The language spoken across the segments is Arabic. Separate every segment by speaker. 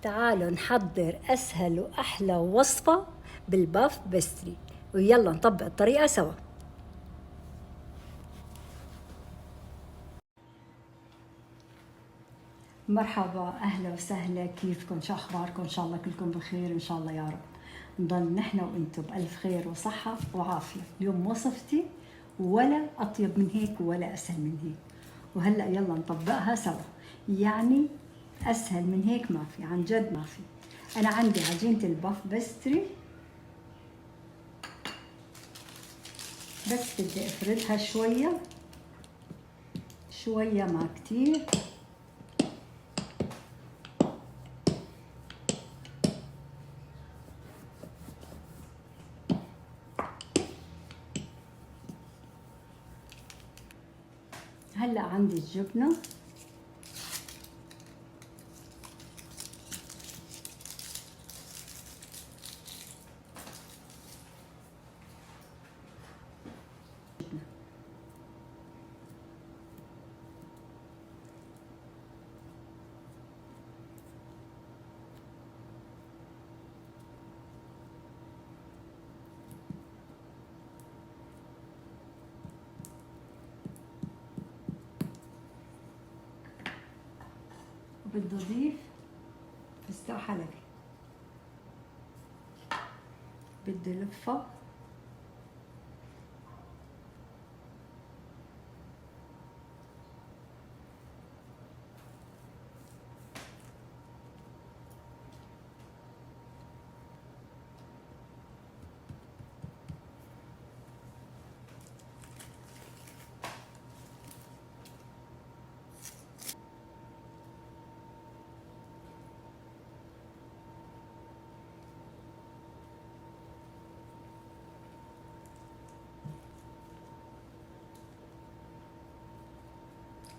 Speaker 1: تعالوا نحضر أسهل وأحلى وصفة بالباف بيستري، ويلا نطبق الطريقة سوا. مرحبا، أهلا وسهلا، كيفكم؟ شو أخباركم؟ إن شاء الله كلكم بخير إن شاء الله يا رب. نضل نحن وإنتم بألف خير وصحة وعافية. اليوم وصفتي ولا أطيب من هيك ولا أسهل من هيك، وهلأ يلا نطبقها سوا. يعني أسهل من هيك ما في، عن جد ما في. أنا عندي عجينة الباف بيستري، بس بدي أفردها شوية شوية، ما كتير. هلأ عندي الجبنة، وبدي أضيف فستق حلبي، بدي لفة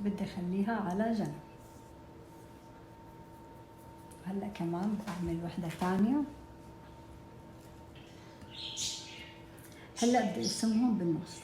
Speaker 1: بدي أخليها على جنب. هلأ كمان بعمل وحدة ثانية. هلأ بدي أقسمهم بالنص.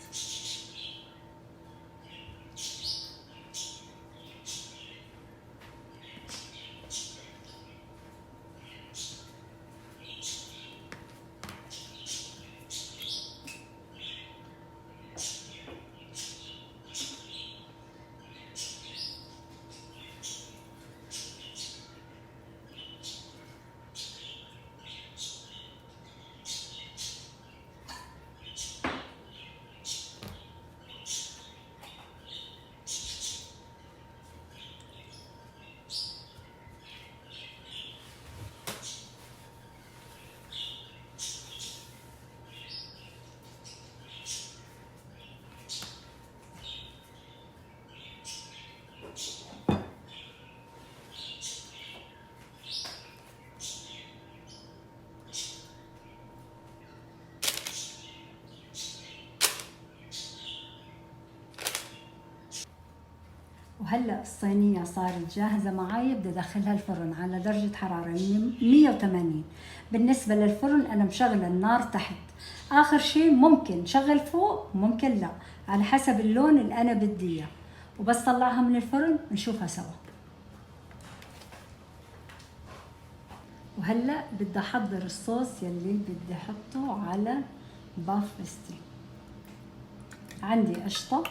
Speaker 1: وهلأ الصينية صارت جاهزة معي، بدي أدخلها الفرن على درجة حرارة 180. بالنسبة للفرن أنا مشغلة النار تحت. آخر شيء ممكن شغل فوق، ممكن لا، على حسب اللون اللي أنا بدي إياه. وبس طلعها من الفرن نشوفها سوا. وهلأ بدي أحضر الصوص يلي بدي أحطه على باف بيستري. عندي قشطة،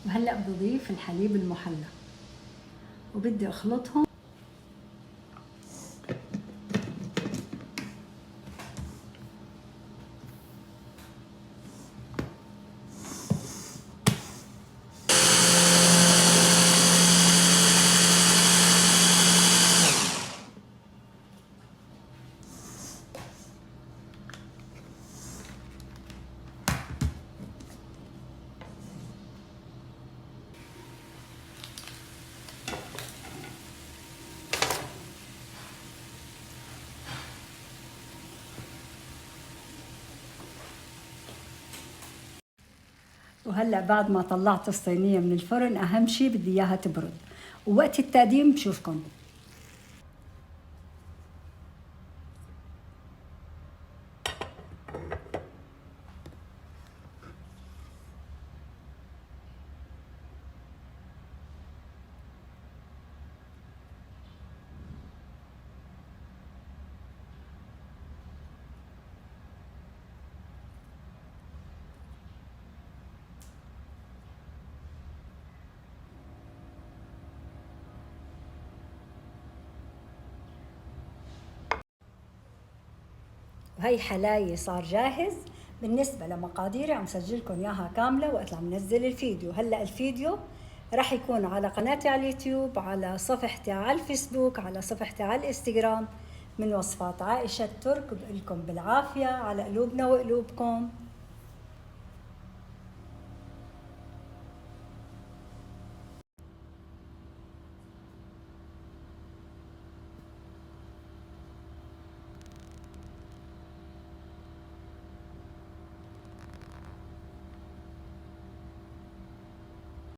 Speaker 1: وهلأ بدي أضيف الحليب المحلى وبدي أخلطهم. وهلأ بعد ما طلعت الصينية من الفرن، أهم شي بدي إياها تبرد، ووقت التقديم بشوفكم. وهي حلاية صار جاهز. بالنسبة لمقاديري عم سجلكم اياها كاملة وقت عم نزل الفيديو. هلأ الفيديو راح يكون على قناتي على اليوتيوب، على صفحتي على الفيسبوك، على صفحتي على الانستغرام، من وصفات عائشة الترك. بقلكم بالعافية على قلوبنا وقلوبكم.